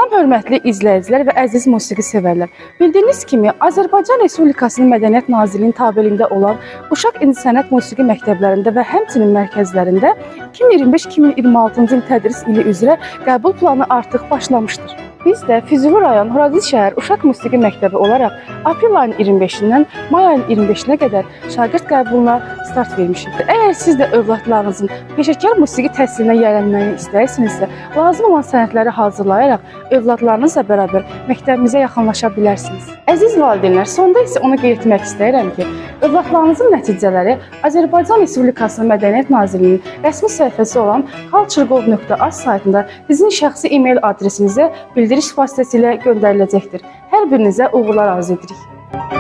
Salam hörmətli izləyicilər və əziz musiqi sevərlər. Bildiyiniz kimi, Azərbaycan Respublikasının Mədəniyyət Nazirliyinin tabeliyində olan Uşaq İncəsənət Musiqi məktəblərində və həmçinin mərkəzlərində 2025-2026-cı il tədris ili üzrə qəbul planı artıq başlamışdır. Biz də Füzuli rayon Horadiz şəhər Uşaq Musiqi məktəbi olaraq aprel ayının 25-dən may ayının 25-nə qədər şagird qəbuluna start vermişik. Əgər siz də övladlarınızın peşəkar musiqi təhsilinə yiyələnməyini istəyirsinizsə, lazım olan sənədləri hazırlayaraq övladlarınızla bərabər məktəbimizə yaxınlaşa bilərsiniz. Əziz valideynlər, sonda isə onu qeyd etmək istəyirəm ki, övladlarınızın nəticələri Azərbaycan Respublikasının Mədəniyyət Nazirliyinin rəsmi səhifəsi olan culturegov.az saytında sizin şəxsi e-mail adresinizə bildiriş vasitəsilə göndəriləcəkdir. Hər birinizə uğurlar arzu edirik.